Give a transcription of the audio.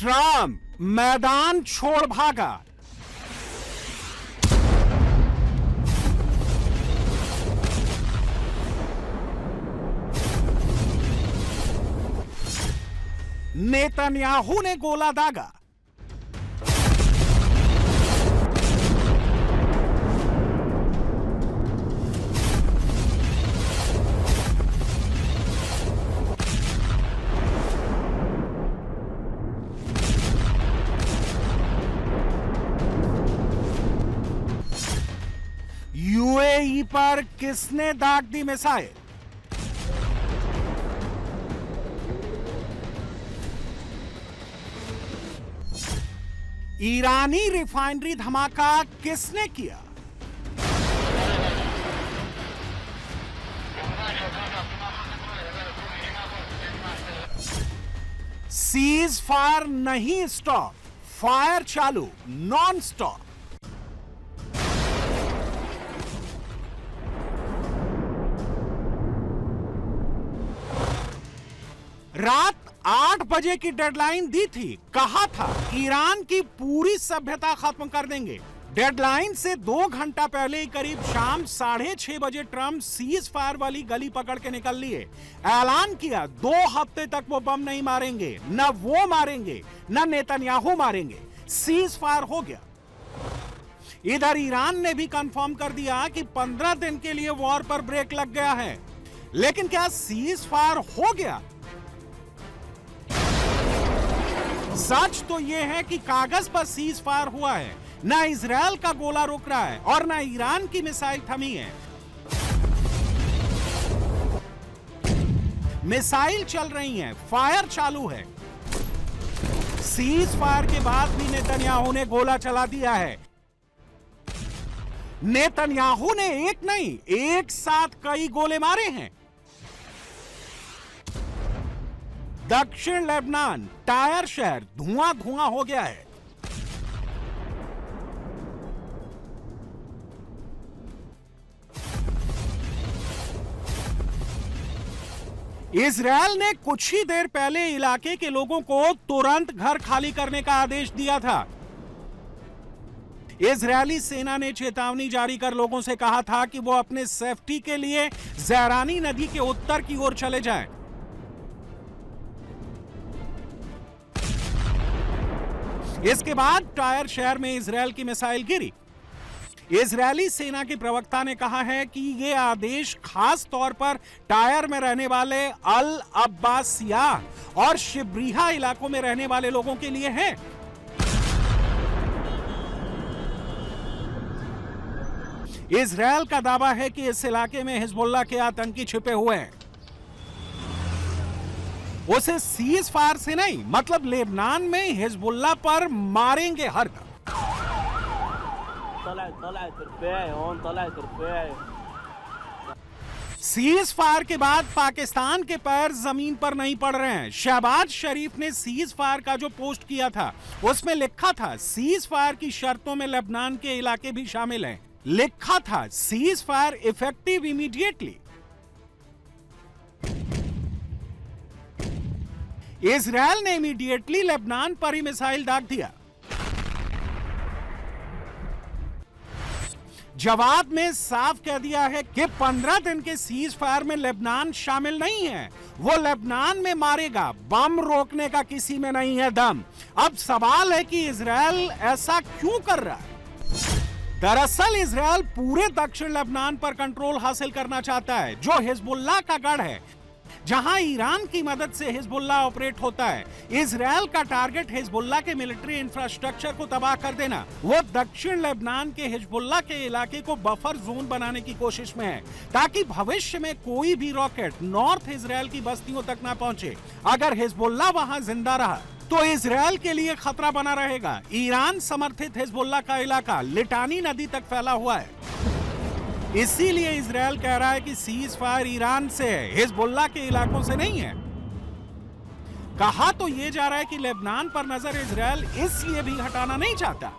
Trump मैदान छोड़ भागा। नेतन्याहू ने गोला दागा। यूएई पर किसने दाग दी मिसाइल? ईरानी रिफाइनरी धमाका किसने किया? सीज फायर नहीं स्टॉप, फायर चालू नॉन स्टॉप। रात 8 बजे की डेडलाइन दी थी, कहा था ईरान की पूरी सभ्यता खत्म कर देंगे। डेडलाइन से 2 घंटा पहले ही करीब शाम 6:30 बजे ट्रम्प सीज फायर वाली गली पकड़ के निकल लिए। ऐलान किया 2 हफ्ते तक वो बम नहीं मारेंगे, न वो मारेंगे न नेतन्याहू मारेंगे। सीज फायर हो गया। इधर ईरान ने भी कंफर्म कर दिया कि 15 दिन के लिए वॉर पर ब्रेक लग गया है। लेकिन क्या सीज फायर हो गया? सच तो यह है कि कागज पर सीज फायर हुआ है। ना इजराइल का गोला रुक रहा है और ना ईरान की मिसाइल थमी है। मिसाइल चल रही हैं, फायर चालू है। सीज फायर के बाद भी नेतन्याहू ने गोला चला दिया है। नेतन्याहू ने एक नहीं, एक साथ कई गोले मारे हैं। दक्षिण लेबनान टायर शहर धुआं धुआं हो गया है। इजरायल ने कुछ ही देर पहले इलाके के लोगों को तुरंत घर खाली करने का आदेश दिया था। इजरायली सेना ने चेतावनी जारी कर लोगों से कहा था कि वो अपने सेफ्टी के लिए ज़ैरानी नदी के उत्तर की ओर चले जाएं। इसके बाद टायर शहर में इजरायल की मिसाइल गिरी। इजरायली सेना के प्रवक्ता ने कहा है कि यह आदेश खास तौर पर टायर में रहने वाले अल अब्बासिया और शिब्रीहा इलाकों में रहने वाले लोगों के लिए है। इजरायल का दावा है कि इस इलाके में हिजबुल्लाह के आतंकी छिपे हुए हैं। उसे सीज फायर से नहीं, मतलब लेबनान में हिजबुल्लाह पर मारेंगे हर दम। सीज फायर के बाद पाकिस्तान के पैर जमीन पर नहीं पड़ रहे हैं। शहबाज शरीफ ने सीज फायर का जो पोस्ट किया था उसमें लिखा था सीज फायर की शर्तों में लेबनान के इलाके भी शामिल हैं। लिखा था cease fire effective immediately. Israel ने इमीडिएटली लेबनान पर ही मिसाइल दाग दिया। जवाब में साफ कह दिया है कि 15 दिन के सीज फायर में लेबनान शामिल नहीं है। वो लेबनान में मारेगा, बम रोकने का किसी में नहीं है दम। अब सवाल है कि इजरायल ऐसा क्यों कर रहा है? दरअसल इजरायल पूरे दक्षिण लेबनान पर कंट्रोल हासिल करना चाहता है, जो हिजबुल्लाह का गढ़ है, जहां ईरान की मदद से हिजबुल्लाह ऑपरेट होता है। इजरायल का टारगेट हिजबुल्लाह के मिलिट्री इंफ्रास्ट्रक्चर को तबाह कर देना। वो दक्षिण लेबनान के हिजबुल्लाह के इलाके को बफर जोन बनाने की कोशिश में है, ताकि भविष्य में कोई भी रॉकेट नॉर्थ इजरायल की बस्तियों तक ना पहुंचे। अगर हिजबुल्लाह वहां जिंदा रहा तो इजरायल के लिए खतरा बना रहेगा। ईरान समर्थित हिजबुल्लाह का इलाका लिटानी नदी तक फैला हुआ है। इसीलिए इजरायल कह रहा है कि सीज फायर ईरान से है, हिजबुल्लाह के इलाकों से नहीं है। कहा तो यह जा रहा है कि लेबनान पर नजर इजरायल इसलिए भी हटाना नहीं चाहता